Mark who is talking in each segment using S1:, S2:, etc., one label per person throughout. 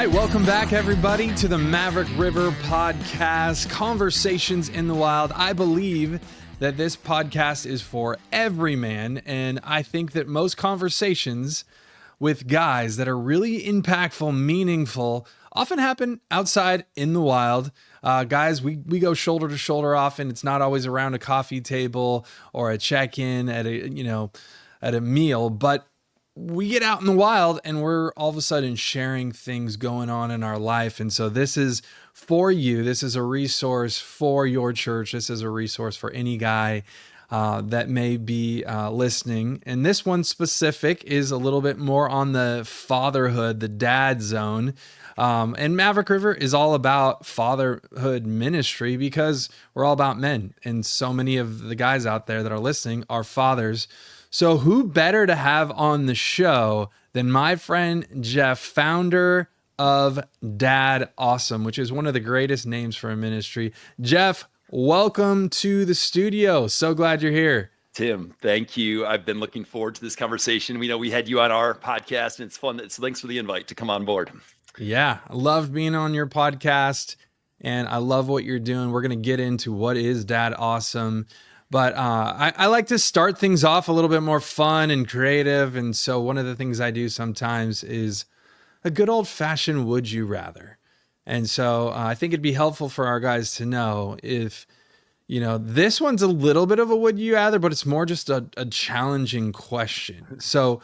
S1: right, welcome back, everybody, to the Maverick River Podcast, Conversations in the Wild. I believe that this podcast is for every man, and I think that most conversations with guys that are really impactful, meaningful, often happen outside in the wild. Guys, we go shoulder to shoulder often. It's not always around a coffee table or a check-in at a meal, but we get out in the wild and we're all of a sudden sharing things going on in our life. And so this is for you. This is a resource for your church. This is a resource for any guy that may be listening. And this one specific is a little bit more on the fatherhood, the dad zone. And Maverick River is all about fatherhood ministry because we're all about men. And so many of the guys out there that are listening are fathers. So who better to have on the show than my friend Jeff, founder of Dad Awesome, which is one of the greatest names for a ministry. Jeff, welcome to the studio. So glad you're here.
S2: Tim, thank you. I've been looking forward to this conversation. We know we had you on our podcast, and it's fun. Thanks for the invite to come on board.
S1: Yeah, I love being on your podcast, and I love what you're doing. We're going to get into what is Dad Awesome. But I like to start things off a little bit more fun and creative. And so one of the things I do sometimes is a good old fashioned would you rather. And so I think it'd be helpful for our guys to know if, this one's a little bit of a would you rather, but it's more just a challenging question. So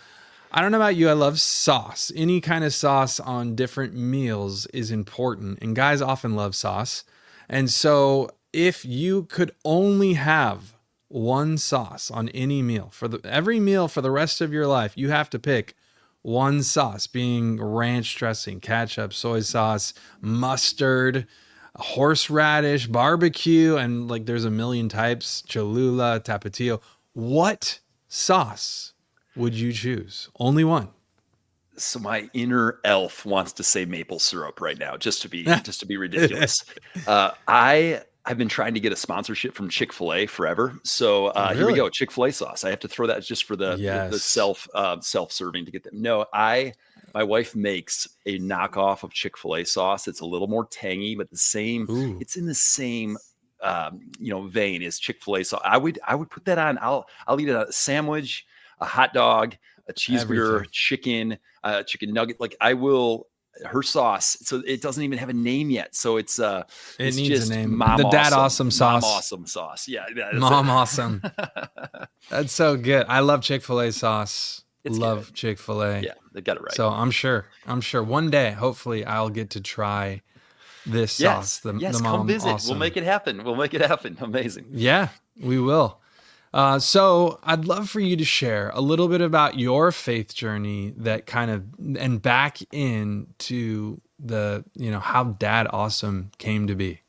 S1: I don't know about you. I love sauce. Any kind of sauce on different meals is important. And guys often love sauce. And so if you could only have one sauce on any meal every meal for the rest of your life, you have to pick one sauce, being ranch dressing, ketchup, soy sauce, mustard, horseradish, barbecue, and there's a million types, Cholula, Tapatio. What sauce would you choose? Only one.
S2: So my inner elf wants to say maple syrup right now, just to be ridiculous. I've been trying to get a sponsorship from Chick-fil-A forever. So Here we go. Chick-fil-A sauce. I have to throw that just for the self-serving to get them. No, my wife makes a knockoff of Chick-fil-A sauce. It's a little more tangy, but it's in the same vein as Chick-fil-A sauce. I would put that on. I'll eat a sandwich, a hot dog, a cheeseburger, chicken nugget. I will. Her sauce, so it doesn't even have a name yet. So it's
S1: needs
S2: just
S1: a name.
S2: Mom
S1: the Dad
S2: Awesome
S1: sauce.
S2: Mom Awesome sauce. Yeah,
S1: Mom Awesome. That's so good. I love Chick-fil-A sauce. Love Chick-fil-A.
S2: Yeah, they got it right.
S1: So I'm sure one day, hopefully, I'll get to try this sauce. The Mom
S2: come visit.
S1: Awesome.
S2: We'll make it happen. Amazing.
S1: Yeah, we will. So I'd love for you to share a little bit about your faith journey and back into the, how Dad Awesome came to be.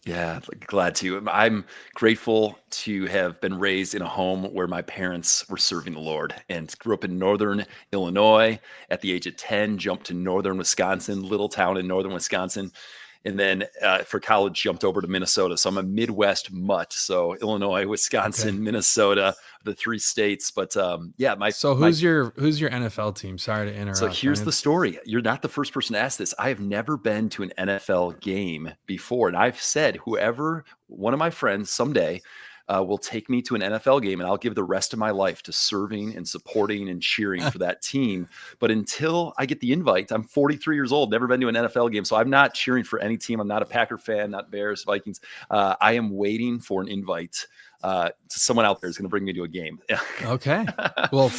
S2: Yeah, glad to. I'm grateful to have been raised in a home where my parents were serving the Lord, and grew up in northern Illinois. At the age of 10, jumped to northern Wisconsin, little town in northern Wisconsin. And then for college, jumped over to Minnesota. So I'm a Midwest mutt. So Illinois, Wisconsin, Minnesota, the three states. But who's your NFL team? Sorry to interrupt. So here's the story. You're not the first person to ask this. I have never been to an NFL game before. And I've said, one of my friends someday will take me to an NFL game, and I'll give the rest of my life to serving and supporting and cheering for that team. But until I get the invite, I'm 43 years old, never been to an NFL game. So I'm not cheering for any team. I'm not a Packer fan, not Bears, Vikings. I am waiting for an invite to someone out there is going to bring me to a game.
S1: Okay. Well,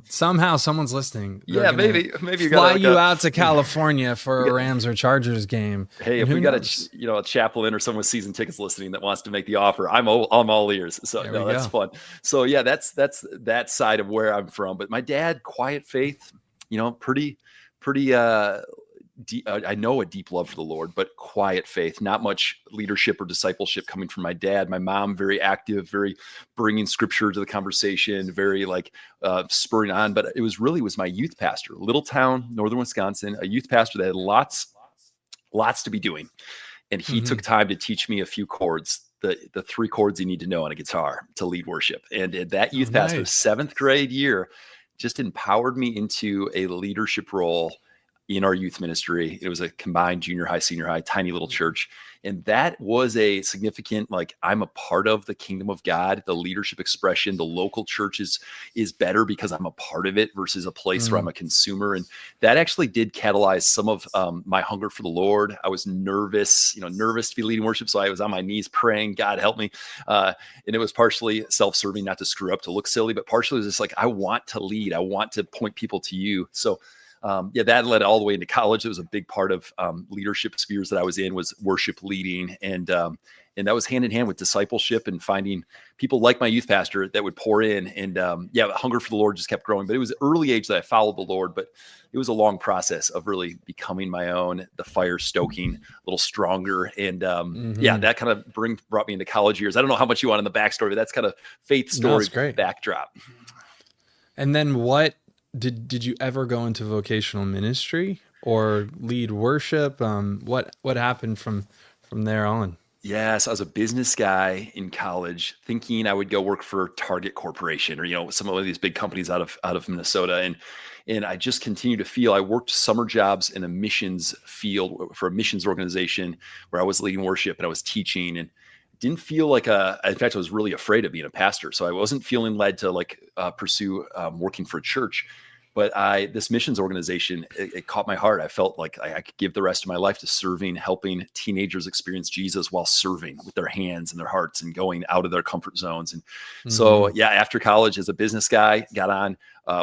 S1: somehow someone's listening.
S2: Yeah, maybe you
S1: fly you out to California for a Rams or Chargers game.
S2: Hey, if we got a chaplain or someone with season tickets listening that wants to make the offer, I'm all ears. So that's fun. So yeah, that's that side of where I'm from. But my dad, quiet faith, pretty I know a deep love for the Lord, but quiet faith, not much leadership or discipleship coming from my dad. My mom, very active, very bringing scripture to the conversation, very spurring on. But it was my youth pastor, little town, northern Wisconsin, a youth pastor that had lots to be doing. And he took time to teach me a few chords, the three chords you need to know on a guitar to lead worship. And that youth pastor, 7th grade year, just empowered me into a leadership role in our youth ministry. It was a combined junior high, senior high, tiny little church. And that was a significant, like, I'm a part of the kingdom of God, the leadership expression. The local church is better because I'm a part of it versus a place where I'm a consumer. And that actually did catalyze some of my hunger for the Lord. I was nervous to be leading worship. So I was on my knees praying, God, help me. And it was partially self-serving, not to screw up, to look silly, but partially it was just like, I want to lead. I want to point people to you. So that led all the way into college. It was a big part of leadership spheres that I was in, was worship leading. And that was hand in hand with discipleship and finding people like my youth pastor that would pour in. And hunger for the Lord just kept growing. But it was early age that I followed the Lord, but it was a long process of really becoming my own, the fire stoking a little stronger. And that kind of brought me into college years. I don't know how much you want in the backstory, but that's kind of faith story backdrop.
S1: And then what did you ever go into vocational ministry or lead worship? What happened from there on?
S2: Yes, I was a business guy in college, thinking I would go work for Target Corporation or some of these big companies out of Minnesota, and I just continued to feel. I worked summer jobs in a missions field for a missions organization where I was leading worship and I was teaching, and didn't feel like in fact, I was really afraid of being a pastor, so I wasn't feeling led to pursue working for a church. But this missions organization, it caught my heart. I felt like I could give the rest of my life to serving, helping teenagers experience Jesus while serving with their hands and their hearts and going out of their comfort zones. And so, after college, as a business guy, got on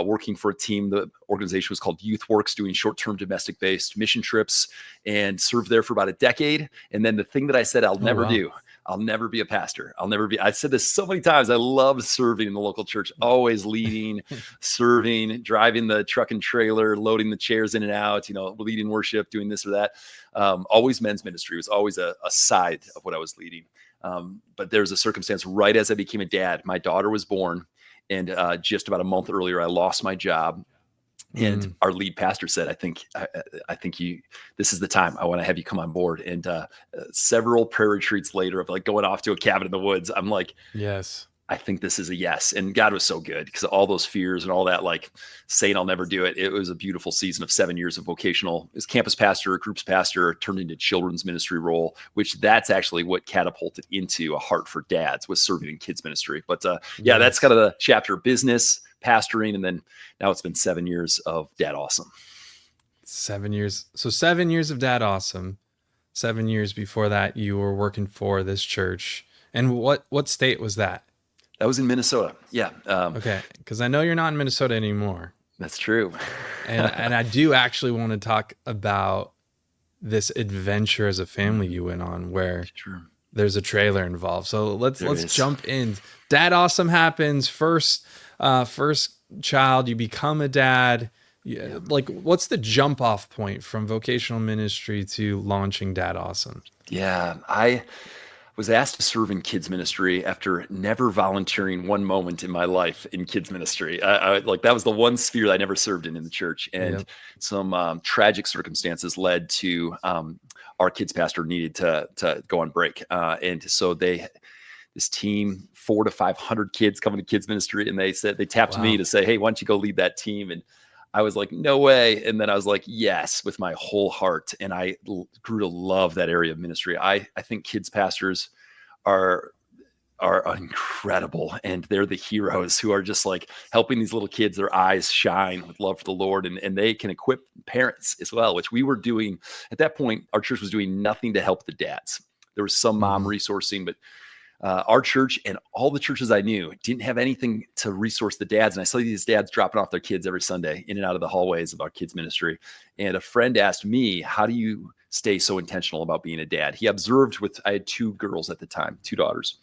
S2: working for a team. The organization was called Youth Works, doing short-term domestic-based mission trips, and served there for about a decade. And then the thing that I said I'll never do, I'll never be a pastor. I said this so many times. I loved serving in the local church, always leading, serving, driving the truck and trailer, loading the chairs in and out, leading worship, doing this or that. Always men's ministry was always a side of what I was leading. But there's a circumstance right as I became a dad. My daughter was born, and just about a month earlier, I lost my job. And our lead pastor said, I think this is the time. I want to have you come on board. And several prayer retreats later of going off to a cabin in the woods, I'm like,
S1: yes,
S2: I think this is a yes. And God was so good, because all those fears and all that, saying I'll never do it. It was a beautiful season of 7 years of vocational as campus pastor, groups pastor, turned into children's ministry role, which that's actually what catapulted into a heart for dads, was serving in kids ministry. But that's kind of the chapter: business, pastoring, and then now it's been 7 years of Dad Awesome.
S1: 7 years. So 7 years of Dad Awesome. 7 years before that, you were working for this church. And what state was that?
S2: That was in Minnesota. Yeah.
S1: Okay. Because I know you're not in Minnesota anymore.
S2: That's true.
S1: and I do actually want to talk about this adventure as a family you went on, where there's a trailer involved. So let's jump in. Dad Awesome happens. First child, you become a dad. Yeah. What's the jump off point from vocational ministry to launching Dad Awesome?
S2: Yeah, I was asked to serve in kids ministry after never volunteering one moment in my life in kids ministry. That was the one sphere that I never served in the church. And some tragic circumstances led to our kids pastor needed to go on break. And so this team, 400 to 500 kids coming to kids ministry, and they tapped me to say, hey, why don't you go lead that team? And I was like, no way. And then I was like, yes, with my whole heart. And I grew to love that area of ministry. I think kids pastors are incredible, and they're the heroes who are just helping these little kids, their eyes shine with love for the Lord, and they can equip parents as well, which we were doing at that point. Our church was doing nothing to help the dads. There was some mom resourcing, but our church and all the churches I knew didn't have anything to resource the dads. And I saw these dads dropping off their kids every Sunday in and out of the hallways of our kids ministry. And a friend asked me, how do you stay so intentional about being a dad? He observed I had 2 girls at the time, 2 daughters.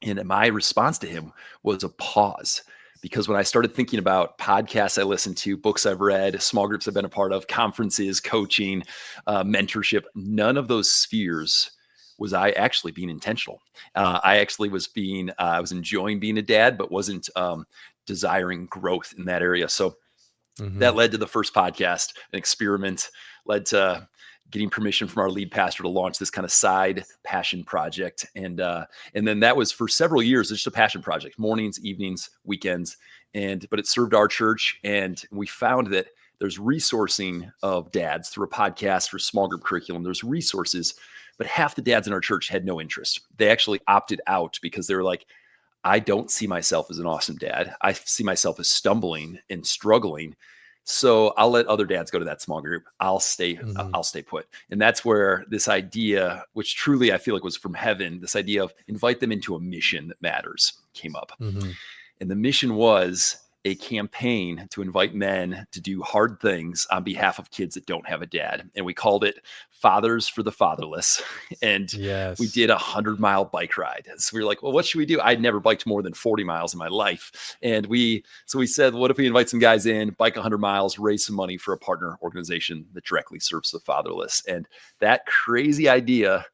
S2: And my response to him was a pause. Because when I started thinking about podcasts I listened to, books I've read, small groups I've been a part of, conferences, coaching, mentorship, none of those spheres was I actually being intentional. I actually was I was enjoying being a dad, but wasn't desiring growth in that area. So that led to the first podcast, an experiment, led to getting permission from our lead pastor to launch this kind of side passion project. And then that was for several years, just a passion project, mornings, evenings, weekends. But it served our church. And we found that there's resourcing of dads through a podcast, through small group curriculum. There's resources, but half the dads in our church had no interest. They actually opted out because they were like, I don't see myself as an awesome dad. I see myself as stumbling and struggling. So I'll let other dads go to that small group. I'll stay put. And that's where this idea, which truly I feel like was from heaven, this idea of invite them into a mission that matters came up.
S1: Mm-hmm.
S2: And the mission was a campaign to invite men to do hard things on behalf of kids that don't have a dad. And we called it Fathers for the Fatherless. And we did 100-mile bike ride. So we were like, well, what should we do? I'd never biked more than 40 miles in my life. And we said, what if we invite some guys in, bike 100 miles, raise some money for a partner organization that directly serves the fatherless? And that crazy idea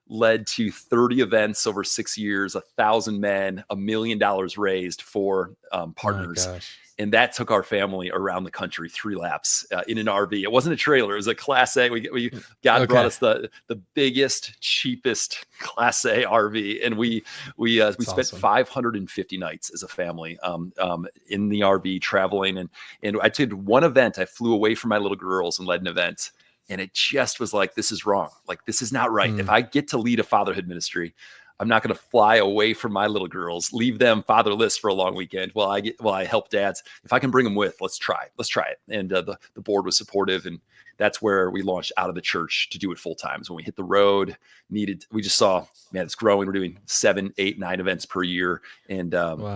S2: led to 30 events over 6 years, 1,000 men, $1 million raised for partners. And that took our family around the country 3 laps in an RV. It wasn't a trailer. It was a Class A. God brought us the biggest, cheapest Class A RV. And we spent awesome. 550 nights as a family in the RV traveling. And I did one event. I flew away from my little girls and led an event. And it just was like, this is wrong. Like, this is not right. If I get to lead a fatherhood ministry, I'm not going to fly away from my little girls, leave them fatherless for a long weekend while I help dads. If I can bring them with, let's try it. And the board was supportive. And that's where we launched out of the church to do it full time. So when we hit the road, we just saw, man, it's growing. We're doing 7, 8, 9 events per year. And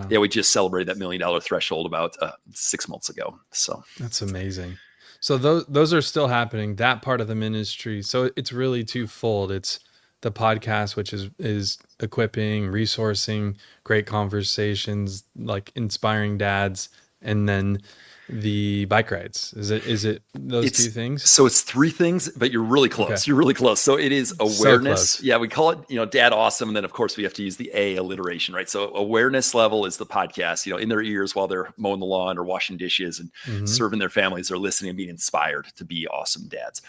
S2: we just celebrated that $1 million threshold about 6 months ago. So
S1: that's amazing. So those are still happening, that part of the ministry. So it's really twofold. It's the podcast, which is equipping, resourcing, great conversations, like inspiring dads, and then the bike rides. Is it those 2 things?
S2: So it's 3 things, but you're really close. Okay. You're really close. So it is awareness. So we call it, Dad Awesome. And then of course we have to use the A alliteration, right? So awareness level is the podcast, in their ears while they're mowing the lawn or washing dishes and serving their families. They're listening and being inspired to be awesome dads.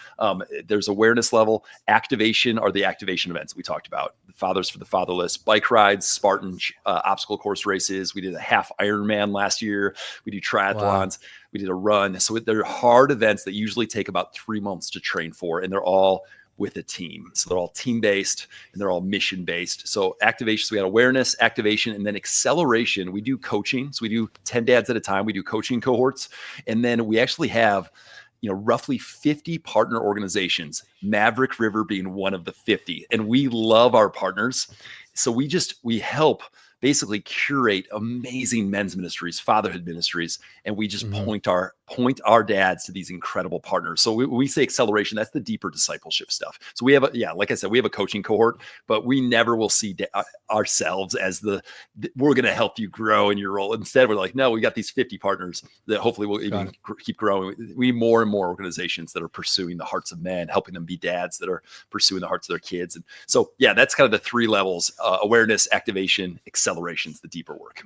S2: There's awareness level. Activation are the activation events we talked about. Fathers for the Fatherless, bike rides, Spartan obstacle course races. We did a half Ironman last year. We do triathlons. Wow. We did a run. So they're hard events that usually take about 3 months to train for, and they're all with a team. So they're all team-based and they're all mission-based. So activation, so we got awareness, activation, and then acceleration. We do coaching. So we do 10 dads at a time. We do coaching cohorts. And then we actually have roughly 50 partner organizations, Maverick River being one of the 50. And we love our partners. So we help basically curate amazing men's ministries, fatherhood ministries, and we just point our dads to these incredible partners. So we say acceleration, that's the deeper discipleship stuff. So we have like I said, we have a coaching cohort, but we never will see ourselves as we're going to help you grow in your role. Instead, we're like, no, we got these 50 partners that hopefully will even keep growing. We need more and more organizations that are pursuing the hearts of men, helping them be dads that are pursuing the hearts of their kids. And so, that's kind of the 3 levels, awareness, activation, acceleration's the deeper work.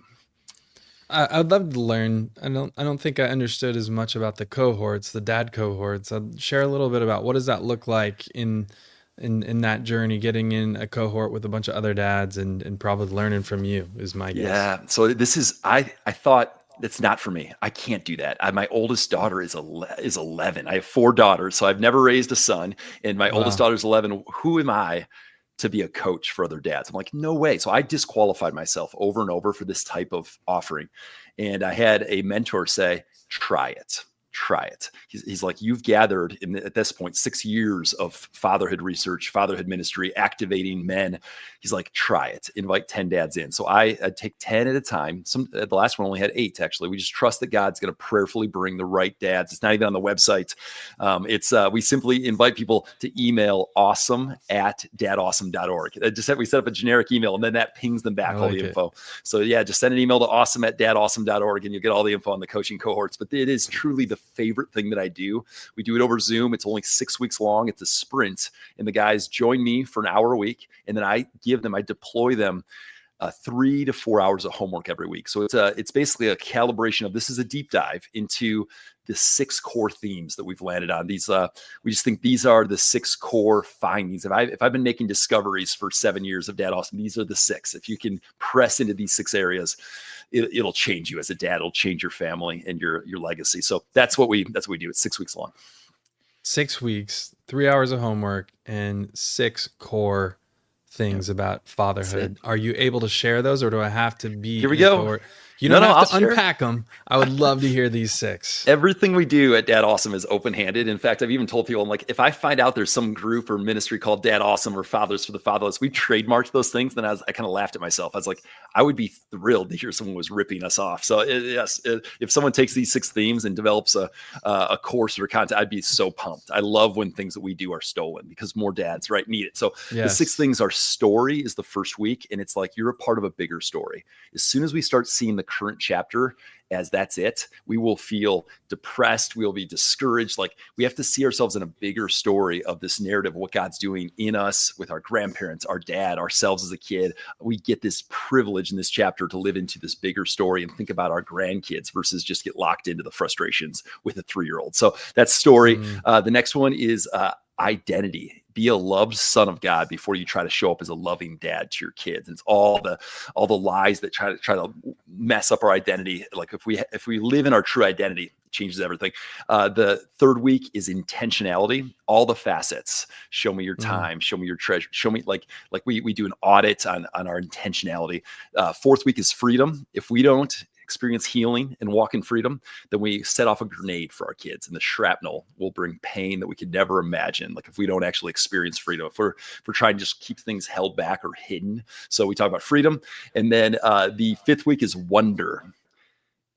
S1: I'd love to learn. I don't think I understood as much about the cohorts, the dad cohorts. I'd share a little bit about what does that look like in that journey, getting in a cohort with a bunch of other dads and probably learning from you is my guess.
S2: Yeah. So this is, I thought that's not for me. I can't do that. My oldest daughter is 11. I have 4 daughters, so I've never raised a son, and my oldest daughter's 11. Who am I to be a coach for other dads? I'm like, no way. So I disqualified myself over and over for this type of offering. And I had a mentor say, try it. He's like, you've gathered at this point 6 years of fatherhood research, fatherhood ministry, activating men. He's like, try it. Invite 10 dads in. So I take 10 at a time. The last one only had 8 actually. We just trust that God's going to prayerfully bring the right dads. It's not even on the website. We simply invite people to email awesome@dadawesome.org. We set up a generic email, and then that pings them back all the info. So just send an email to awesome@dadawesome.org, and you'll get all the info on the coaching cohorts. But it is truly the favorite thing that I do. We do it over Zoom. It's only 6 weeks long. It's a sprint, and the guys join me for an hour a week, and then I deploy them 3 to 4 hours of homework every week. So it's basically a calibration of, this is a deep dive into the 6 core themes that we've landed on. These we just think these are the 6 core findings. If I've been making discoveries for 7 years of Dad Awesome, these are the 6. If you can press into these 6 areas, it'll change you as a dad. It'll change your family and your legacy. So that's what we do. It's 6 weeks long.
S1: 6 weeks, 3 hours of homework, and 6 core things about fatherhood. Are you able to share those, or do I have to be?
S2: Here we go.
S1: You don't have to unpack them. I would love to hear these 6.
S2: Everything we do at Dad Awesome is open-handed. In fact, I've even told people, I'm like, if I find out there's some group or ministry called Dad Awesome or Fathers for the Fatherless, we trademarked those things. Then I kind of laughed at myself. I was like, I would be thrilled to hear someone was ripping us off. So if someone takes these 6 themes and develops a course or content, I'd be so pumped. I love when things that we do are stolen, because more dads, right, need it. So the 6 things are: story is the first week. And it's like, you're a part of a bigger story. As soon as we start seeing the current chapter as that's it, we will feel depressed. We'll be discouraged. Like, we have to see ourselves in a bigger story of this narrative of what God's doing in us, with our grandparents, our dad, ourselves as a kid. We get this privilege in this chapter to live into this bigger story and think about our grandkids versus just get locked into the frustrations with a 3-year-old. So that's story. The next one is identity. Be a loved son of God before you try to show up as a loving dad to your kids. It's all the lies that try to mess up our identity. Like, if we live in our true identity, it changes everything. The 3rd week is intentionality. All the facets. Show me your time. Show me your treasure. Show me, like we do an audit on our intentionality. 4th week is freedom. If we don't experience healing and walk in freedom, then we set off a grenade for our kids, and the shrapnel will bring pain that we could never imagine. Like, if we don't actually experience freedom, if we're trying to just keep things held back or hidden. So we talk about freedom. And then the 5th week is wonder.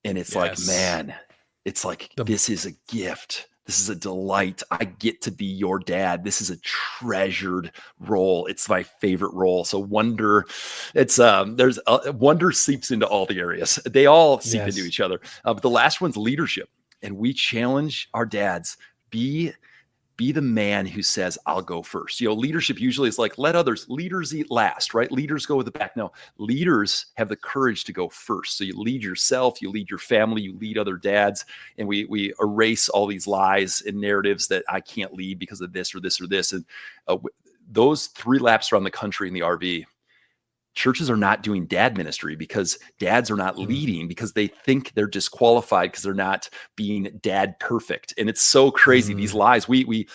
S2: And it's like, man, it's like, this is a gift. This is a delight. I get to be your dad. This is a treasured role. It's my favorite role. So wonder, it's wonder seeps into all the areas. They all seep into each other. But the last one's leadership. And we challenge our dads, be the man who says, I'll go first. Leadership usually is like, leaders eat last, right? Leaders go with the back. No, leaders have the courage to go first. So you lead yourself, you lead your family, you lead other dads. And we erase all these lies and narratives that I can't lead because of this or this or this. And those 3 laps around the country in the RV, churches are not doing dad ministry because dads are not leading, because they think they're disqualified because they're not being dad perfect. And it's so crazy. These lies, we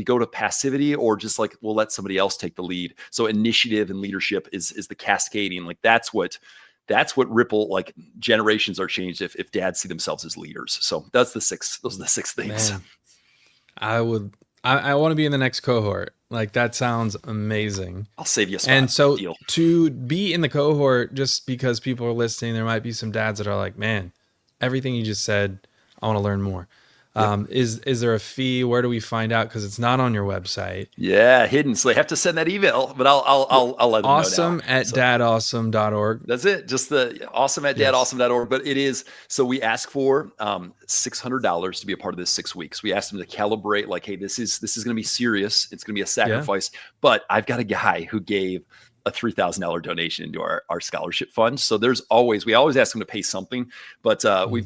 S2: go to passivity, or just like, we'll let somebody else take the lead. So initiative and leadership is the cascading. Like, that's what ripple, like, generations are changed if dads see themselves as leaders. So those are the 6 things. Man,
S1: I want to be in the next cohort. Like, that sounds amazing.
S2: I'll save you a spot.
S1: And so to be in the cohort, just because people are listening, there might be some dads that are like, man, everything you just said, I want to learn more. Is there a fee? Where do we find out? Because it's not on your website.
S2: Yeah, hidden. So they have to send that email, but I'll let them know.
S1: Awesome@dadawesome.org.
S2: That's it. Just the awesome@dadawesome.org. But it is, so we ask for $600 to be a part of this 6 weeks. We ask them to calibrate, like, hey, this is going to be serious. It's going to be a sacrifice. But I've got a guy who gave a $3,000 donation into our scholarship fund. So we always ask them to pay something, but we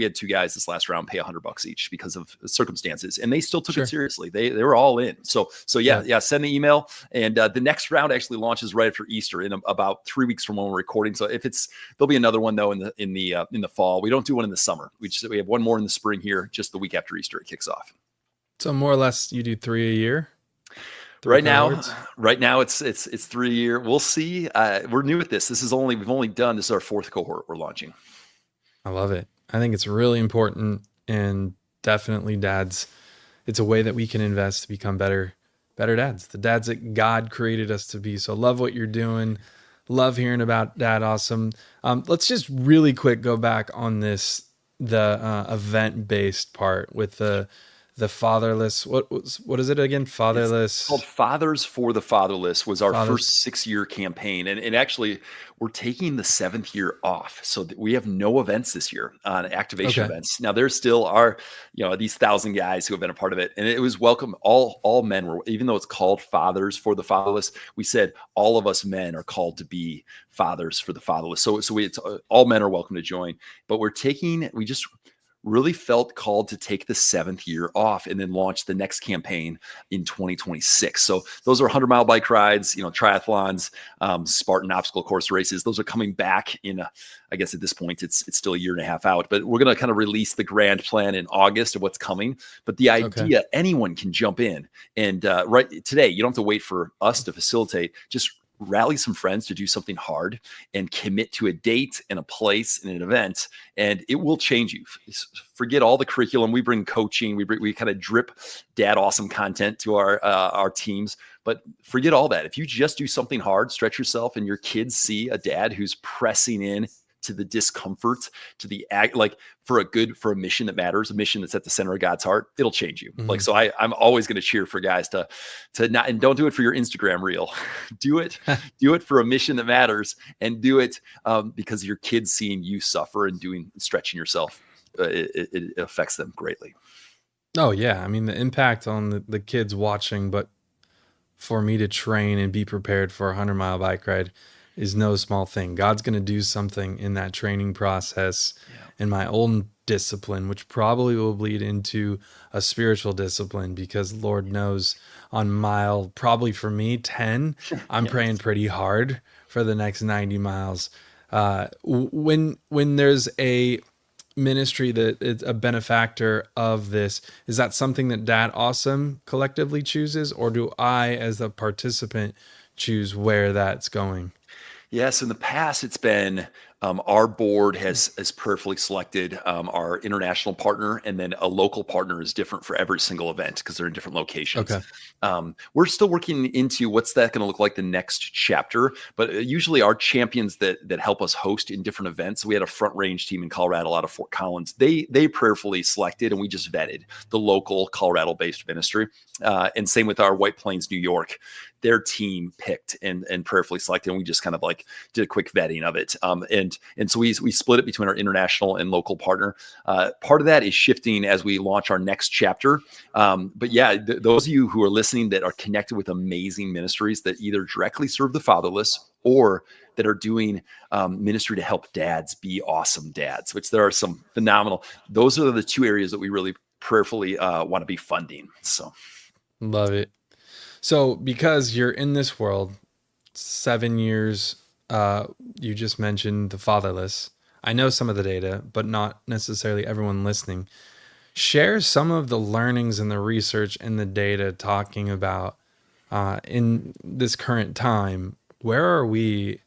S2: had 2 guys this last round pay $100 each because of circumstances, and they still took it seriously. They were all in. So yeah, send the email. And the next round actually launches right after Easter, in about 3 weeks from when we're recording. So there'll be another one though in the fall. We don't do one in the summer. We have one more in the spring here, just the week after Easter it kicks off.
S1: So more or less you do 3 a year?
S2: Right now, it's 3 a year. We'll see. We're new at this. This is our 4th cohort we're launching.
S1: I love it. I think it's really important, and definitely dads. It's a way that we can invest to become better dads, the dads that God created us to be. So love what you're doing. Love hearing about Dad Awesome. Let's just really quick go back on the event-based part with the the fatherless. What is it again?
S2: It's called
S1: Fatherless
S2: Fathers for the Fatherless was our
S1: fathers.
S2: first 6-year campaign. And actually, we're taking the 7th year off. So that we have no events this year on activation
S1: Okay.
S2: events. Now, there still are, these 1,000 guys who have been a part of it. And it was welcome. All men were, even though it's called Fathers for the Fatherless, we said all of us men are called to be fathers for the fatherless. It's all men are welcome to join. But we just really felt called to take the 7th year off and then launch the next campaign in 2026. So those are 100-mile bike rides, triathlons, Spartan obstacle course races. Those are coming back I guess at this point it's still a year and a half out, but we're going to kind of release the grand plan in August of what's coming. But the
S1: Okay.
S2: idea, anyone can jump in and right today, you don't have to wait for us to facilitate. Just rally some friends to do something hard and commit to a date and a place and an event, and it will change you. Forget all the curriculum. We bring coaching. We kind of drip dad awesome content to our teams, but forget all that. If you just do something hard, stretch yourself, and your kids see a dad who's pressing in to the discomfort, to the like for a mission that matters, a mission that's at the center of God's heart, it'll change you. Like,
S1: Mhm.
S2: so I'm always going to cheer for guys to not, and don't do it for your Instagram reel. do it for a mission that matters, and do it because your kids seeing you suffer and stretching yourself, it affects them greatly.
S1: Oh yeah. I mean, the impact on the kids watching, but for me to train and be prepared for a 100-mile bike ride is no small thing. God's going to do something in that training process
S2: Yeah.
S1: and my own discipline, which probably will bleed into a spiritual discipline, because Lord knows on mile, probably for me, 10, I'm praying
S2: Yes.
S1: pretty hard for the next 90 miles. When there's a ministry that is a benefactor of this, is that something that Dad Awesome collectively chooses, or do I as a participant choose where that's going?
S2: Yes, in the past, it's been our board has prayerfully selected our international partner, and then a local partner is different for every single event because they're in different locations.
S1: Okay.
S2: We're still working into what's that going to look like the next chapter, but usually our champions that help us host in different events. We had a Front Range team in Colorado out of Fort Collins. They prayerfully selected, and we just vetted the local Colorado-based ministry, and same with our White Plains, New York. Their team picked and prayerfully selected, and we just kind of like did a quick vetting of it. And so we split it between our international and local partner. Part of that is shifting as we launch our next chapter. But yeah, those of you who are listening that are connected with amazing ministries that either directly serve the fatherless or that are doing ministry to help dads be awesome dads, which there are some phenomenal. Those are the 2 areas that we really prayerfully want to be funding. So.
S1: Love it. So because you're in this world, 7 years, you just mentioned the fatherless. I know some of the data, but not necessarily everyone listening. Share some of the learnings and the research and the data talking about in this current time, where are we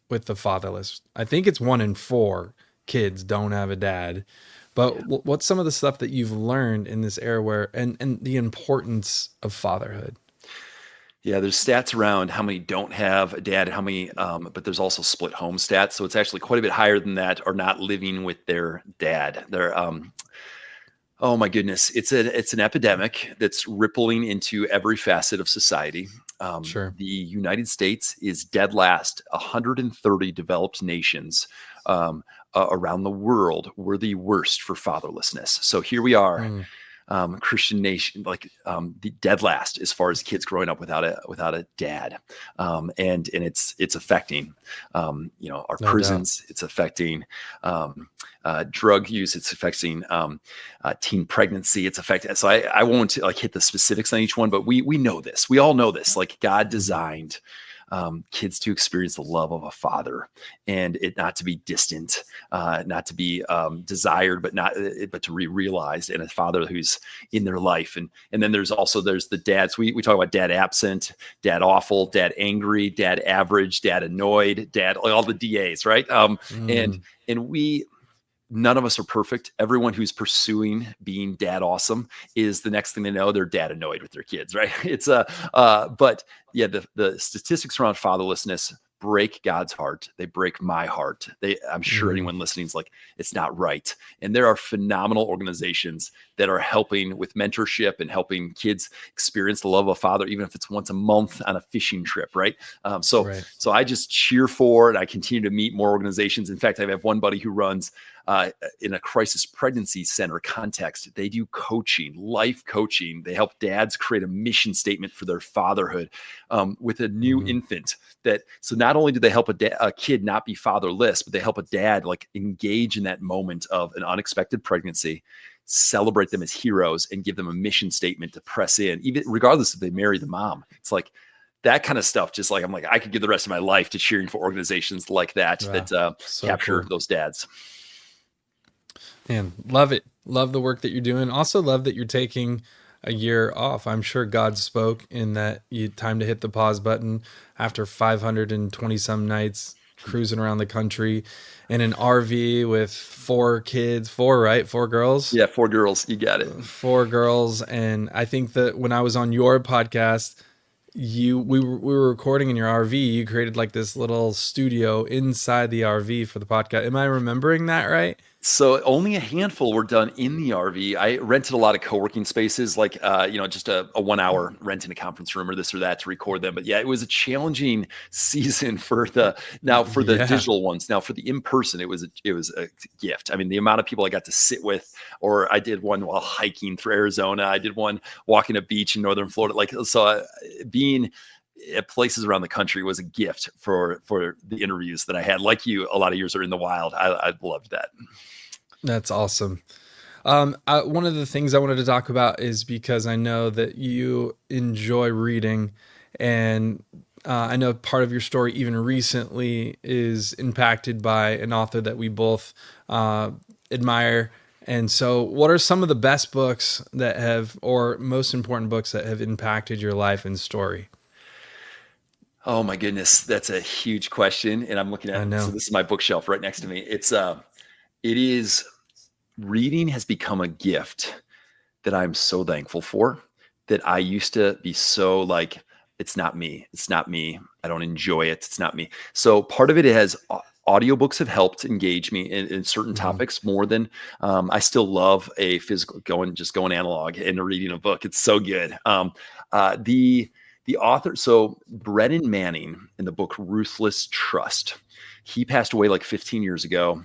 S1: with the fatherless? I think it's 1 in 4 kids don't have a dad. But
S2: Yeah.
S1: what's some of the stuff that you've learned in this era where and the importance of fatherhood?
S2: Yeah, there's stats around how many don't have a dad, how many, but there's also split home stats. So it's actually quite a bit higher than that, are not living with their dad. Oh my goodness, it's an epidemic that's rippling into every facet of society.
S1: Sure.
S2: The United States is dead last. 130 developed nations around the world were the worst for fatherlessness. So here we are,
S1: Mm,
S2: Christian nation, like the dead last as far as kids growing up without a dad, and it's affecting our
S1: no doubt.
S2: prisons. It's affecting drug use. It's affecting teen pregnancy. It's affecting. So I won't like hit the specifics on each one, but we know this. We all know this. Like God
S1: Mhm.
S2: designed kids to experience the love of a father, and it not to be distant, not to be desired, but to be realized, and a father who's in their life. And then there's the dads. We talk about dad absent, dad awful, dad angry, dad average, dad annoyed, dad, like all the DAs, right? And
S1: Mm,
S2: and we none of us are perfect. Everyone who's pursuing being dad awesome is the next thing they know, they're dad annoyed with their kids, right? But yeah, the statistics around fatherlessness, break God's heart. They break my heart. I'm sure anyone listening is like, it's not right. And there are phenomenal organizations that are helping with mentorship and helping kids experience the love of a father, even if it's once a month on a fishing trip, right? So I just cheer for it. I continue to meet more organizations. In fact, I have one buddy who runs in a crisis pregnancy center context. They do coaching, life coaching. They help dads create a mission statement for their fatherhood with a new infant. So not only do they help a kid not be fatherless, but they help a dad like engage in that moment of an unexpected pregnancy, celebrate them as heroes, and give them a mission statement to press in, even regardless if they marry the mom. It's like that kind of stuff. Just like, I'm like, I could give the rest of my life to cheering for organizations like that,
S1: so
S2: capture
S1: cool.
S2: those dads.
S1: Man, love it. Love the work that you're doing. Also love that you're taking a year off. I'm sure God spoke in that time to hit the pause button after 520 some nights cruising around the country in an RV with 4 kids, 4, right? 4 girls.
S2: Yeah. 4 girls. You got it.
S1: 4 girls. And I think that when I was on your podcast, we were recording in your RV. You created like this little studio inside the RV for the podcast. Am I remembering that right?
S2: So only a handful were done in the RV. I rented a lot of co-working spaces, like, just a 1 hour rent in a conference room or this or that to record them. But yeah, it was a challenging season for the digital ones. Now for the in-person, it was a gift. I mean, the amount of people I got to sit with, or I did one while hiking through Arizona. I did one walking a beach in Northern Florida. Being at places around the country was a gift for the interviews that I had. Like you, a lot of years are in the wild. I loved that.
S1: That's awesome. One of the things I wanted to talk about is because I know that you enjoy reading, and I know part of your story even recently is impacted by an author that we both admire. And so what are some of the best books that have, or most important books that have impacted your life and story?
S2: Oh my goodness. That's a huge question. And I'm looking at, so this is my bookshelf right next to me. Reading has become a gift that I'm so thankful for, that I used to be so like, it's not me. It's not me. I don't enjoy it. It's not me. So part of it has audiobooks have helped engage me in certain topics more than I still love a physical going analog and reading a book. It's so good. The author, so Brennan Manning in the book Ruthless Trust, he passed away like 15 years ago.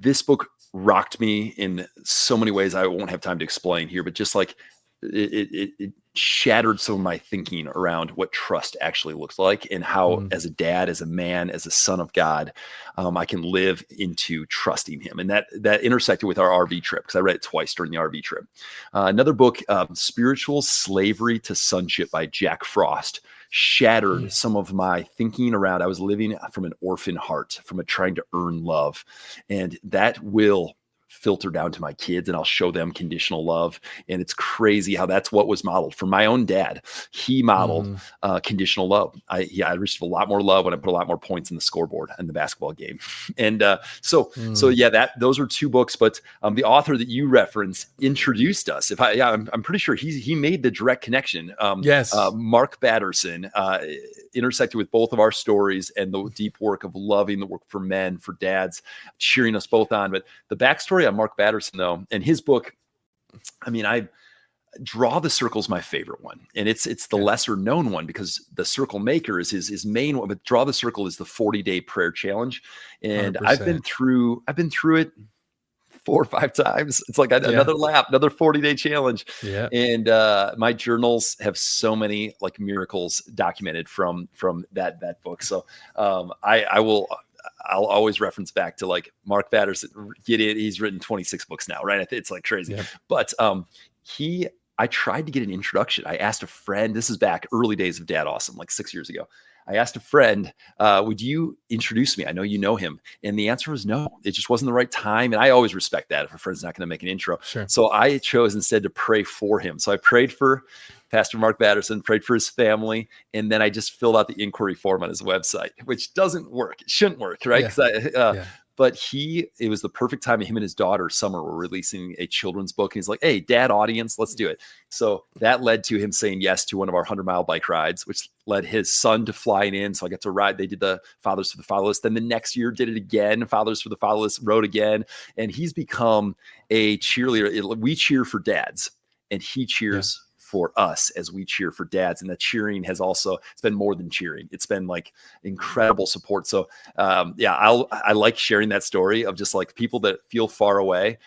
S2: This book rocked me in so many ways I won't have time to explain here, but just like it shattered some of my thinking around what trust actually looks like, and how as a dad, as a man, as a son of God, I can live into trusting him. And that intersected with our RV trip, because I read it twice during the RV trip. Another book, Spiritual Slavery to Sonship by Jack Frost, shattered some of my thinking around. I was living from an orphan heart, from trying to earn love, and that will filter down to my kids, and I'll show them conditional love. And it's crazy how that's what was modeled from my own dad. He modeled conditional love. I received a lot more love when I put a lot more points in the scoreboard in the basketball game. And so those are 2 books. But the author that you referenced introduced us. I'm pretty sure he made the direct connection.
S1: Yes,
S2: Mark Batterson intersected with both of our stories, and the deep work of loving, the work for men, for dads, cheering us both on. But the backstory on Mark Batterson, though, and his book, I mean, Draw the Circle is my favorite one, and it's the lesser known one, because The Circle Maker is his main one. But Draw the Circle is the 40-day prayer challenge, and 100%. I've been through it 4 or 5 times. It's like another lap, another 40-day challenge. Yeah. And my journals have so many like miracles documented from that book. So I'll always reference back to like Mark Batterson. Get it? He's written 26 books now, right? It's like crazy. Yep. But I tried to get an introduction. I asked a friend. This is back early days of Dad Awesome, like 6 years ago. I asked a friend, would you introduce me? I know you know him. And the answer was no. It just wasn't the right time. And I always respect that if a friend's not going to make an intro. Sure. So I chose instead to pray for him. So I prayed for Pastor Mark Batterson, prayed for his family, and then I just filled out the inquiry form on his website, which doesn't work. It shouldn't work, right? But it was the perfect time. Him and his daughter, Summer, were releasing a children's book. And he's like, hey, dad audience, let's do it. So that led to him saying yes to one of our 100-mile bike rides, which led his son to flying in. So I got to ride. They did the Fathers for the Fatherless. Then the next year did it again. Fathers for the Fatherless rode again. And he's become a cheerleader. We cheer for dads, and he cheers for us as we cheer for dads. And the cheering has also, it's been more than cheering. It's been like incredible support. So I like sharing that story of just like people that feel far away,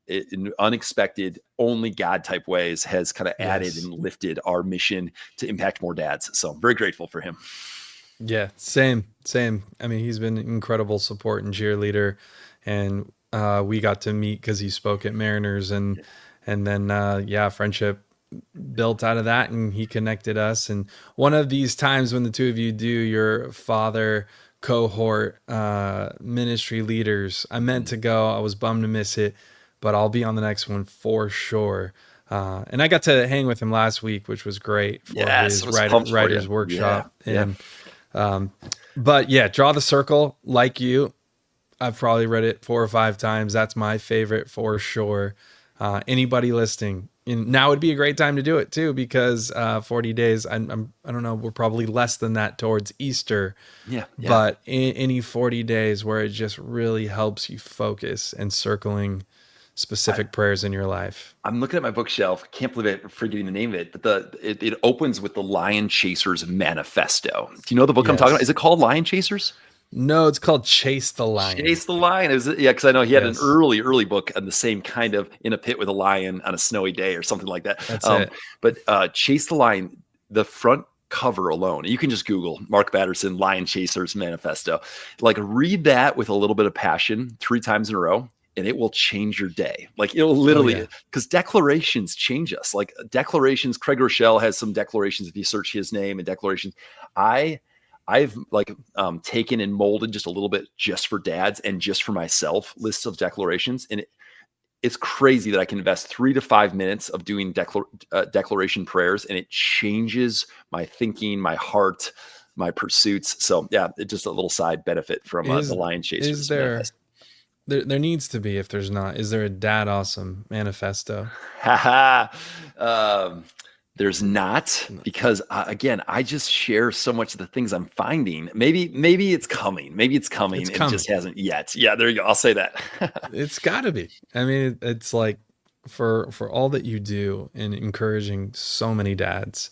S2: in unexpected, only God type ways has kind of added and lifted our mission to impact more dads. So I'm very grateful for him.
S1: Yeah, same. I mean, he's been incredible support and cheerleader, and we got to meet because he spoke at Mariners, and then friendship built out of that, and he connected us. And one of these times when the two of you do your father cohort ministry leaders, I meant to go. I was bummed to miss it, but I'll be on the next one for sure. And I got to hang with him last week, which was great for his writer's workshop. But yeah, Draw the Circle, like you, I've probably read it 4 or 5 times. That's my favorite for sure. Anybody listening, now would be a great time to do it too, because 40 days, I don't know, we're probably less than that towards Easter. But any 40 days where it just really helps you focus and circling specific prayers in your life.
S2: I'm looking at my bookshelf. Can't believe it, forgetting the name of it, but it opens with the Lion Chasers Manifesto. Do you know the book I'm talking about? Is it called Lion Chasers?
S1: No, it's called Chase the Lion.
S2: Chase the Lion. Because I know he had an early book on the same kind of in a pit with a lion on a snowy day or something like that.
S1: That's it.
S2: But Chase the Lion, the front cover alone, you can just Google Mark Batterson Lion Chasers Manifesto. Like, read that with a little bit of passion 3 times in a row, and it will change your day. Like, it'll literally, because declarations change us. Like declarations, Craig Rochelle has some declarations. If you search his name and declarations, I've taken and molded just a little bit just for dads and just for myself lists of declarations. And it's crazy that I can invest 3 to 5 minutes of doing declaration prayers, and it changes my thinking, my heart, my pursuits. So yeah, it's just a little side benefit from the Lion Chasers.
S1: Is there needs to be, if there's not, is there a Dad Awesome Manifesto?
S2: There's not, because again, I just share so much of the things I'm finding. Maybe it's coming. It just hasn't yet. Yeah, there you go. I'll say that.
S1: It's gotta be. I mean, it's like for all that you do in encouraging so many dads,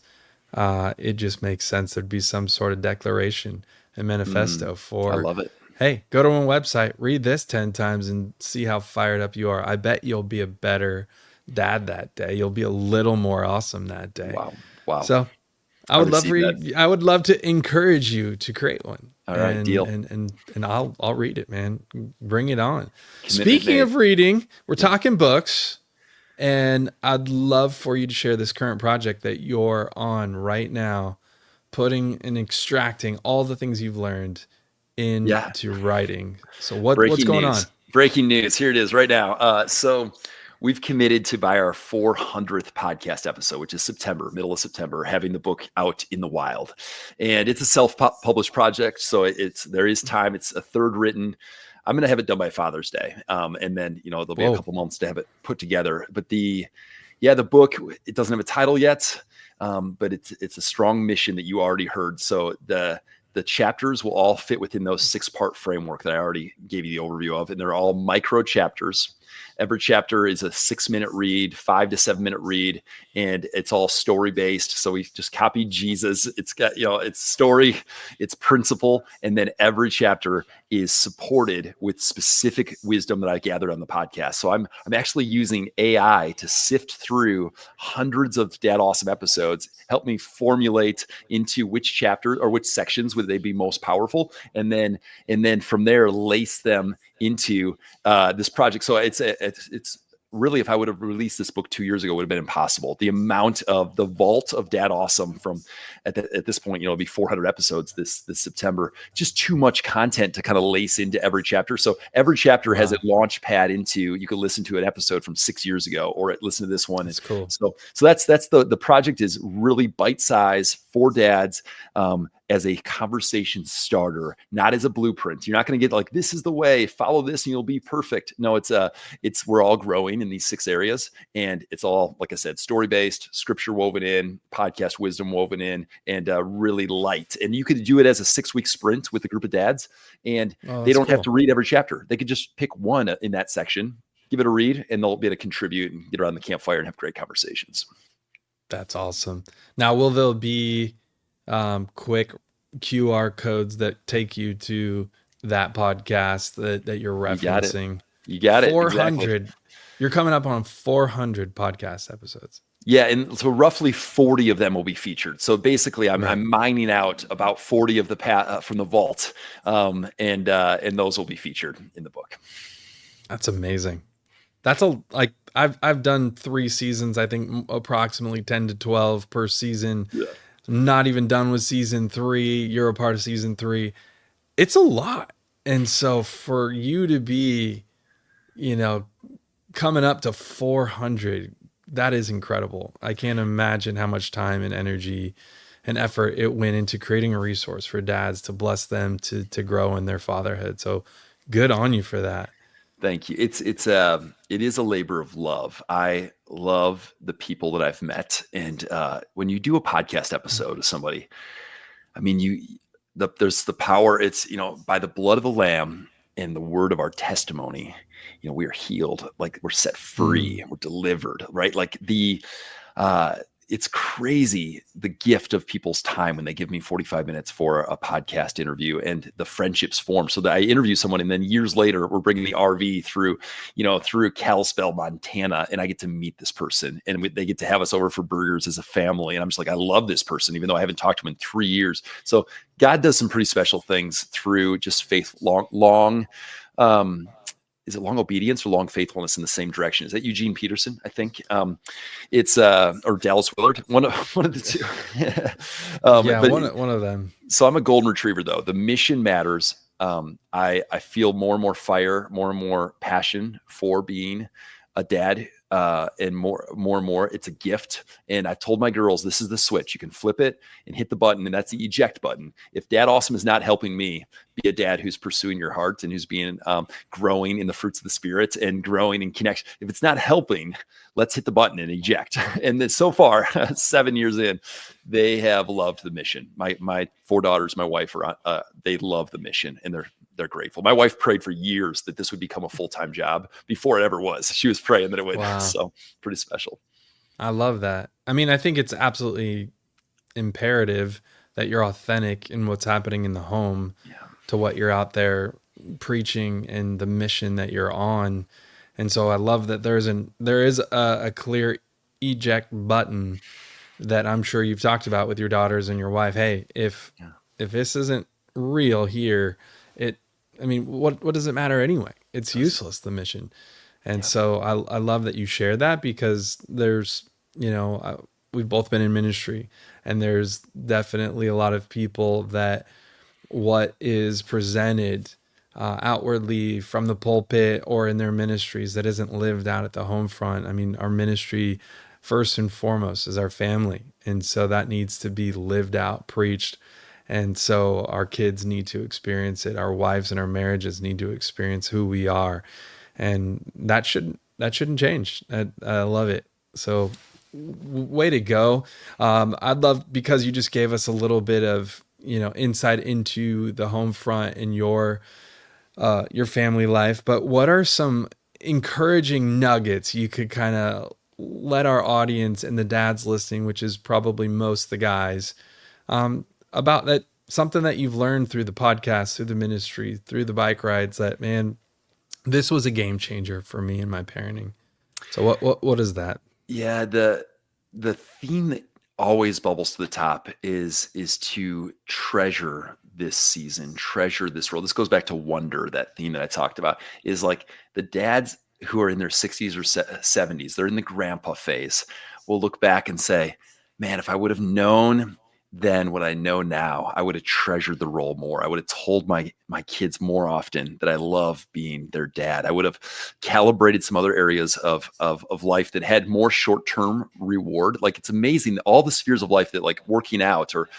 S1: it just makes sense there'd be some sort of declaration and manifesto for.
S2: I love it.
S1: Hey, go to one website, read this 10 times and see how fired up you are. I bet you'll be a better dad that day. You'll be a little more awesome that day.
S2: Wow.
S1: So I would love to encourage you to create one.
S2: All right, deal.
S1: And I'll read it, man. Bring it on.
S2: Commitment
S1: Speaking
S2: made.
S1: of reading, we're talking books, and I'd love for you to share this current project that you're on right now, putting and extracting all the things you've learned into writing. So what's going on?
S2: Breaking news. Here it is right now. So we've committed to, by our 400th podcast episode, which is middle of September, having the book out in the wild. And it's a self-published project, so there is time. It's a third written. I'm going to have it done by Father's Day. And then, there'll be a couple months to have it put together. But the book, it doesn't have a title yet, but it's a strong mission that you already heard. So the chapters will all fit within those 6-part framework that I already gave you the overview of. And they're all micro chapters. Every chapter is a 6-minute read, 5 to 7 minute read, and it's all story based. So we just copied Jesus. It's got, it's story, it's principle. And then every chapter is supported with specific wisdom that I gathered on the podcast. So I'm actually using AI to sift through hundreds of Dad Awesome episodes, help me formulate into which chapter or which sections would they be most powerful. And then from there, lace them into this project. So it's really, if I would have released this book 2 years ago, it would have been impossible. The amount of the vault of Dad Awesome from at this point, it'll be 400 episodes this September, just too much content to kind of lace into every chapter. So every chapter has a launch pad into, you could listen to an episode from 6 years ago, or listen to this one.
S1: It's cool.
S2: So that's the project is really bite size for dads. as a conversation starter, not as a blueprint. You're not going to get like, this is the way, follow this and you'll be perfect. No, it's we're all growing in these 6 areas, and it's all, like I said, story-based, scripture woven in, podcast wisdom woven in, and really light. And you could do it as a 6-week sprint with a group of dads, and they don't have to read every chapter. They could just pick one in that section, give it a read, and they'll be able to contribute and get around the campfire and have great conversations.
S1: That's awesome. Now, will there be quick QR codes that take you to that podcast that you're referencing?
S2: You got it.
S1: 400.
S2: Exactly.
S1: You're coming up on 400 podcast episodes.
S2: Yeah, and so roughly 40 of them will be featured. So basically, I'm mining out about 40 of the from the vault, and those will be featured in the book.
S1: That's amazing. That's I've done 3 seasons. I think approximately 10 to 12 per season.
S2: Yeah.
S1: I'm not even done with season 3. You're a part of season 3. It's a lot, and so for you to be, coming up to 400, that is incredible. I can't imagine how much time and energy and effort it went into creating a resource for dads to bless them to grow in their fatherhood. So good on you for that.
S2: Thank you. It is a labor of love. I love the people that I've met. And when you do a podcast episode with somebody, I mean, there's the power. It's, by the blood of the Lamb and the word of our testimony, we are healed, like we're set free, we're delivered, right? Like it's crazy, the gift of people's time when they give me 45 minutes for a podcast interview, and the friendships form so that I interview someone, and then years later we're bringing the RV through Kalispell, Montana, and I get to meet this person, and they get to have us over for burgers as a family. And I'm just like, I love this person, even though I haven't talked to him in 3 years. So God does some pretty special things through just faith, long is it long obedience or long faithfulness in the same direction? Is that Eugene Peterson? I think it's or Dallas Willard, one of the two.
S1: One of them.
S2: So I'm a golden retriever, though. The mission matters. I feel more and more fire, more and more passion for being a dad, and more and more. It's a gift. And I told my girls, this is the switch. You can flip it and hit the button, and that's the eject button. If Dad Awesome is not helping me be a dad who's pursuing your heart and who's being growing in the fruits of the Spirit and growing in connection, if it's not helping, let's hit the button and eject. And then so far, 7 years in, they have loved the mission. My 4 daughters, my wife, they love the mission, and they're grateful. My wife prayed for years that this would become a full-time job before it ever was. She was praying that it would.
S1: Wow.
S2: So pretty special.
S1: I love that. I mean, I think it's absolutely imperative that you're authentic in what's happening in the home to what you're out there preaching and the mission that you're on. And so I love that there is a clear eject button that I'm sure you've talked about with your daughters and your wife. Hey, if this isn't real here, what does it matter anyway? It's useless, the mission. And so I love that you share that, because there's, we've both been in ministry, and there's definitely a lot of people that what is presented outwardly from the pulpit or in their ministries that isn't lived out at the home front. I mean, our ministry first and foremost is our family. And so that needs to be lived out, preached. And so our kids need to experience it. Our wives and our marriages need to experience who we are. And that shouldn't change. I love it. So way to go. I'd love, because you just gave us a little bit of, insight into the home front and your family life, but what are some encouraging nuggets you could kind of let our audience and the dads listening, which is probably most the guys, about that, something that you've learned through the podcast, through the ministry, through the bike rides, that, man, this was a game changer for me in my parenting. So what is that? Yeah,
S2: the theme that always bubbles to the top is to treasure this season, treasure this role. This goes back to wonder, that theme that I talked about, is like the dads who are in their 60s or 70s, they're in the grandpa phase, will look back and say, man, if I would have known than what I know now, I would have treasured the role more. I would have told my kids more often that I love being their dad. I would have calibrated some other areas of life that had more short-term reward. Like, it's amazing that all the spheres of life that, like working out or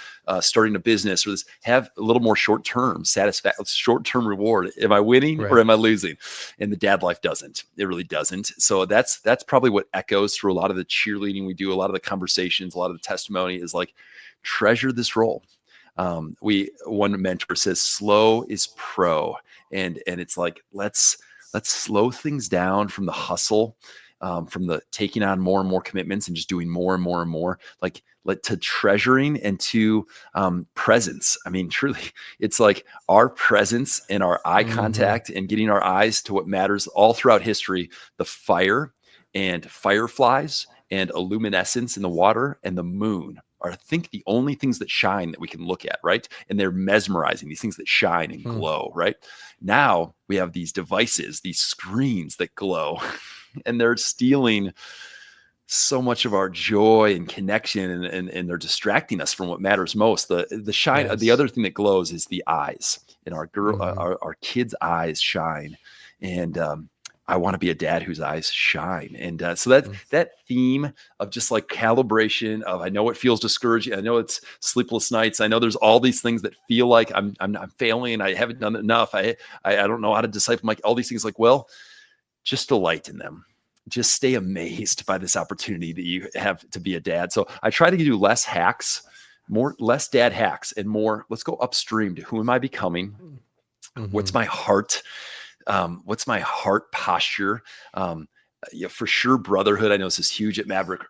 S2: starting a business or this, have a little more short-term satisfaction, short-term reward. Am I winning or
S1: Right.
S2: am I losing? And the dad life doesn't. It really doesn't. So that's probably what echoes through a lot of the cheerleading we do, a lot of the conversations, a lot of the testimony is like, treasure this role. One mentor says slow is pro, and it's like, let's slow things down from the hustle, from the taking on more and more commitments and just doing more and more and more, like to treasuring and to presence. I mean, truly, it's like our presence and our eye contact and getting our eyes to what matters all throughout history, the fire and fireflies and illuminescence in the water and the moon are, I think, the only things that shine that we can look at, right? And they're mesmerizing, these things that shine and glow, right? Now we have these devices, these screens that glow, and they're stealing so much of our joy and connection, and they're distracting us from what matters most. The shine, the
S1: Yes.
S2: other thing that glows is the eyes, and our
S1: Mhm.
S2: our kids' eyes shine. And I want to be a dad whose eyes shine. And so
S1: Mm.
S2: that theme of just like calibration of, I know it feels discouraging. I know it's sleepless nights. I know there's all these things that feel like I'm failing and I haven't done enough. I don't know how to disciple all these things. Like, well, just delight in them. Just stay amazed by this opportunity that you have to be a dad. So I try to do less hacks, less dad hacks, and more, let's go upstream to who am I becoming? What's
S1: Mhm.
S2: my heart? What's my heart posture? Yeah, for sure. Brotherhood. I know this is huge at Maverick.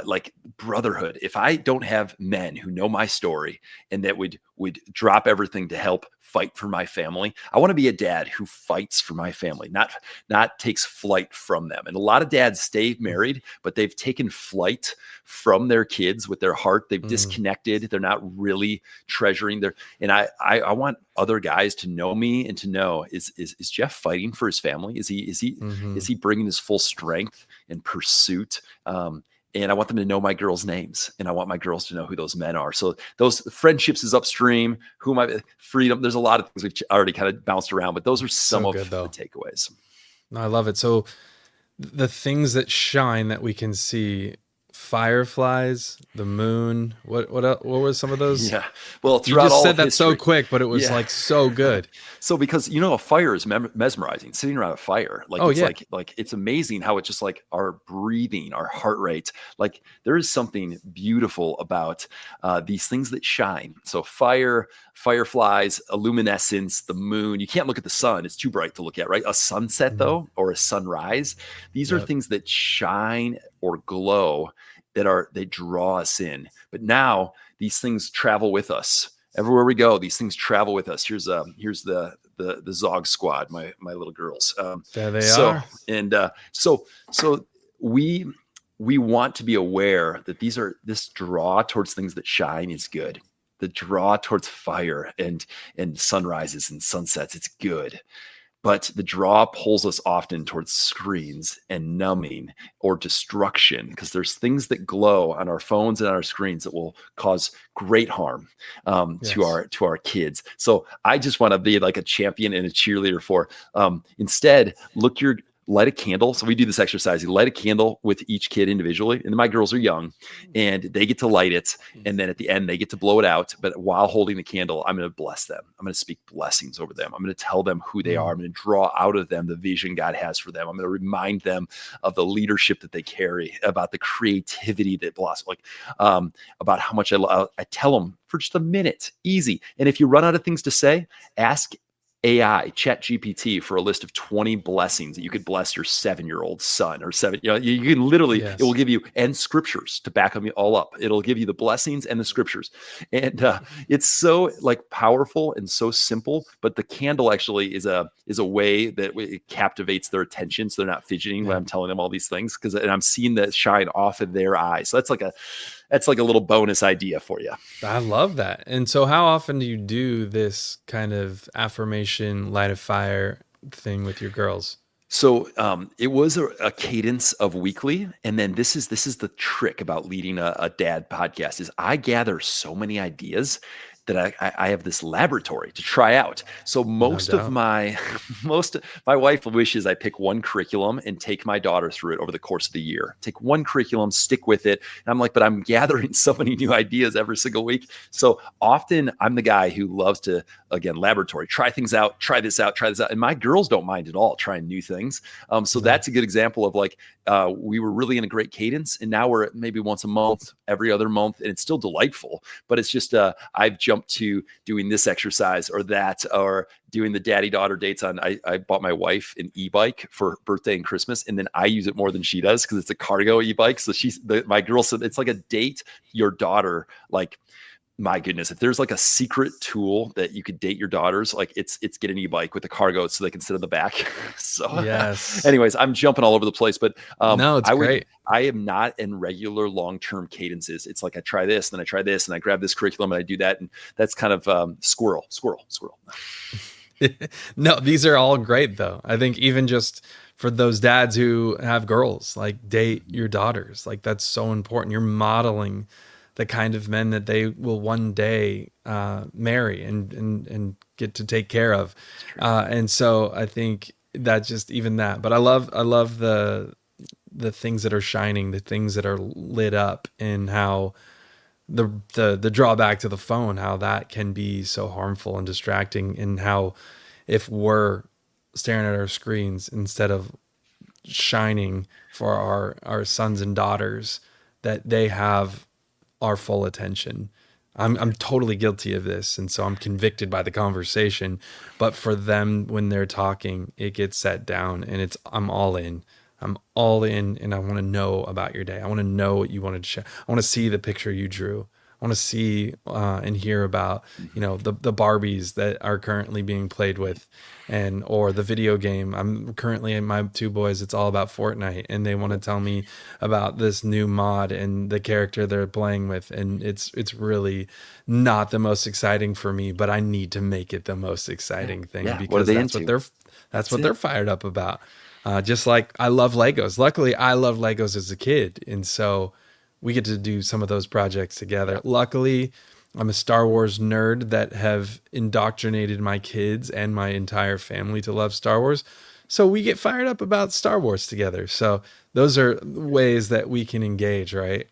S2: Like brotherhood. If I don't have men who know my story and that would drop everything to help fight for my family, I want to be a dad who fights for my family, not takes flight from them. And a lot of dads stay married, but they've taken flight from their kids with their heart. They've
S1: Mm.
S2: disconnected. They're not really treasuring their. And I want other guys to know me and to know, is Jeff fighting for his family? Is
S1: Mhm.
S2: he bringing his full strength in pursuit? And I want them to know my girls' names, and I want my girls to know who those men are. So those friendships is upstream. Who am I? Freedom. There's a lot of things we've already kind of bounced around, but those are some
S1: So good
S2: of the
S1: though.
S2: takeaways.
S1: I love it. So the things that shine that we can see, fireflies, the moon, what were some of those?
S2: Yeah. Well,
S1: You
S2: throughout
S1: just
S2: all
S1: said
S2: of
S1: that so
S2: history.
S1: quick, but it was
S2: Yeah.
S1: like so good.
S2: So because a fire is mesmerizing, sitting around a fire, like
S1: Oh
S2: it's
S1: yeah.
S2: like it's amazing how it's just like our breathing, our heart rate. Like there is something beautiful about these things that shine. So fire, fireflies, illuminescence, the moon. You can't look at the sun; it's too bright to look at, right? A sunset
S1: Mhm.
S2: though, or a sunrise. These are
S1: Yep.
S2: things that shine or glow, they draw us in. But now these things travel with us everywhere we go. These things travel with us. Here's the Zog squad, my little girls.
S1: There they
S2: So
S1: are.
S2: and so we want to be aware that this draw towards things that shine is good. The draw towards fire and sunrises and sunsets, it's good. But the draw pulls us often towards screens and numbing or destruction, because there's things that glow on our phones and on our screens that will cause great harm to
S1: Yes.
S2: our kids. So I just want to be like a champion and a cheerleader for, instead, light a candle. So we do this exercise. You light a candle with each kid individually. And my girls are young and they get to light it. And then at the end, they get to blow it out. But while holding the candle, I'm going to bless them. I'm going to speak blessings over them. I'm going to tell them who they are.
S1: Mm.
S2: I'm going to draw out of them the vision God has for them. I'm going to remind them of the leadership that they carry, about the creativity that blossoms, about how much I tell them for just a minute, easy. And if you run out of things to say, ask AI, Chat GPT, for a list of 20 blessings that you could bless your 7-year-old son or seven. You can literally, it will
S1: Yes.
S2: give you, and scriptures to back them all up. It'll give you the blessings and the scriptures. And it's so like powerful and so simple, but the candle actually is a way that it captivates their attention. So they're not fidgeting when
S1: Yeah.
S2: I'm telling them all these things, and I'm seeing that shine off of their eyes. So that's like a little bonus idea for you.
S1: I love that. And so how often do you do this kind of affirmation, light a fire thing with your girls?
S2: So it was a cadence of weekly, and then this is the trick about leading a dad podcast is I gather so many ideas that I have this laboratory to try out. So
S1: No
S2: most of
S1: doubt.
S2: my my wife wishes I pick one curriculum and take my daughter through it over the course of the year. Take one curriculum, stick with it. And I'm like, but I'm gathering so many new ideas every single week. So often I'm the guy who loves to, again, laboratory, try things out, try this out, try this out. And my girls don't mind at all trying new things. So
S1: No.
S2: that's a good example of like, we were really in a great cadence, and now we're at maybe once a month, every other month, and it's still delightful. But it's just I've jumped to doing this exercise or that, or doing the daddy-daughter dates on. I bought my wife an e-bike for birthday and Christmas, and then I use it more than she does because it's a cargo e-bike. So my girl said it's like a date your daughter like. My goodness, if there's like a secret tool that you could date your daughters, like it's get an e-bike with a cargo so they can sit in the back. So
S1: Yes.
S2: anyways, I'm jumping all over the place, but
S1: No, it's great.
S2: I am not in regular long-term cadences. It's like I try this, then I try this, and I grab this curriculum and I do that. And that's kind of squirrel.
S1: No, these are all great though. I think even just for those dads who have girls, like date your daughters. Like that's so important. You're modeling the kind of men that they will one day marry and get to take care of. And so I think that just even that. But I love the things that are shining, the things that are lit up, and how the drawback to the phone, how that can be so harmful and distracting, and how if we're staring at our screens instead of shining for our sons and daughters, that they have our full attention. I'm totally guilty of this, and so I'm convicted by the conversation. But for them, when they're talking, it gets set down, and I'm all in. I'm all in, and I want to know about your day. I want to know what you wanted to share. I want to see the picture you drew. I want to see and hear about, the Barbies that are currently being played with, or the video game. I'm currently in my two boys. It's all about Fortnite, and they want to tell me about this new mod and the character they're playing with. And it's really not the most exciting for me, but I need to make it the most exciting thing
S2: Yeah. What are
S1: because
S2: they
S1: that's
S2: into?
S1: what they're fired up about. Just like I love Legos. Luckily, I loved Legos as a kid, and so we get to do some of those projects together.
S2: Yeah.
S1: Luckily, I'm a Star Wars nerd that have indoctrinated my kids and my entire family to love Star Wars. So we get fired up about Star Wars together. So those are ways that we can engage, right?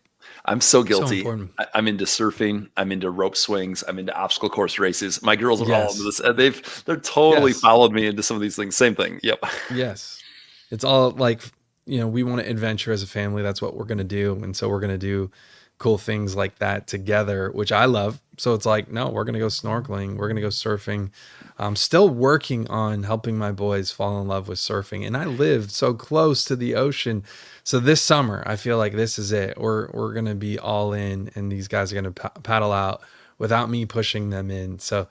S2: I'm so
S1: So
S2: guilty.
S1: important.
S2: I'm into surfing. I'm into rope swings. I'm into obstacle course races. My girls are all into
S1: Yes.
S2: this. They're totally
S1: Yes.
S2: followed me into some of these things. Same thing. Yep.
S1: Yes. It's all like, we want to adventure as a family. That's what we're going to do. And so we're going to do cool things like that together, which I love. So it's like, no, we're going to go snorkeling. We're going to go surfing. I'm still working on helping my boys fall in love with surfing. And I live so close to the ocean. So this summer, I feel like this is it. We're going to be all in, and these guys are going to paddle out without me pushing them in. So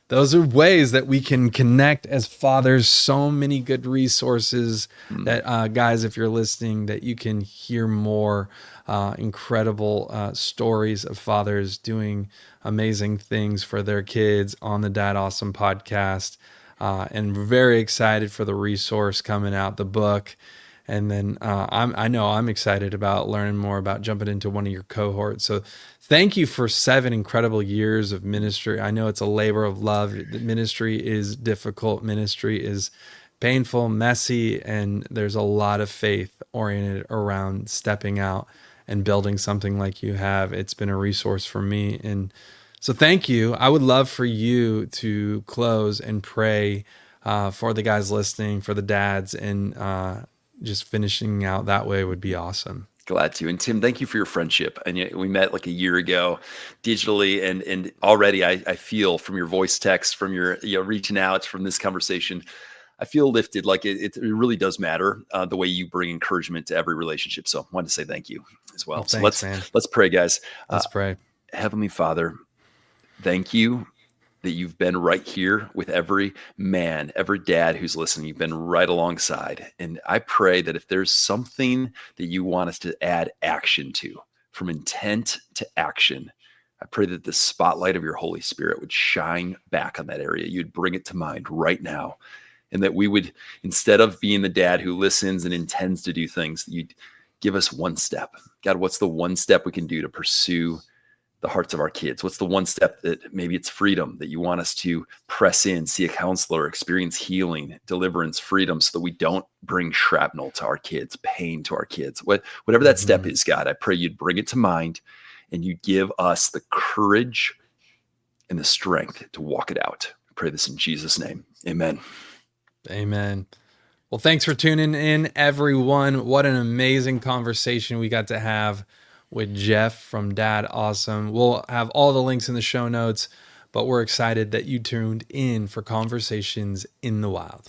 S1: those are ways that we can connect as fathers. So many good resources that guys, if you're listening, that you can hear more incredible stories of fathers doing amazing things for their kids on the Dad Awesome podcast. And very excited for the resource coming out, the book. And then I know I'm excited about learning more about jumping into one of your cohorts. So thank you for 7 incredible years of ministry. I know it's a labor of love. Ministry is difficult. Ministry is painful, messy, and there's a lot of faith oriented around stepping out and building something like you have. It's been a resource for me. And so thank you. I would love for you to close and pray for the guys listening, for the dads, and just finishing out that way would be awesome.
S2: Glad to. And Tim, thank you for your friendship. And we met like a year ago digitally. And already I feel from your voice text, from your reaching out, from this conversation, I feel lifted. Like it really does matter the way you bring encouragement to every relationship. So I wanted to say thank you as well.
S1: Well,
S2: So
S1: thanks, man.
S2: let's pray, guys.
S1: Let's pray.
S2: Heavenly Father, thank you that you've been right here with every man, every dad who's listening. You've been right alongside. And I pray that if there's something that you want us to add action to, from intent to action, I pray that the spotlight of your Holy Spirit would shine back on that area. You'd bring it to mind right now. And that we would, instead of being the dad who listens and intends to do things, you'd give us one step. God, what's the one step we can do to pursue the hearts of our kids? What's the one step that maybe it's freedom that you want us to press in, see a counselor, experience healing, deliverance, freedom, so that we don't bring shrapnel to our kids, pain to our kids, whatever that step is, God, I pray you'd bring it to mind and you give us the courage and the strength to walk it out. I pray this in Jesus' name. Amen.
S1: Amen. Well, thanks for tuning in, everyone. What an amazing conversation we got to have with Jeff from Dad Awesome. We'll have all the links in the show notes, but we're excited that you tuned in for Conversations in the Wild.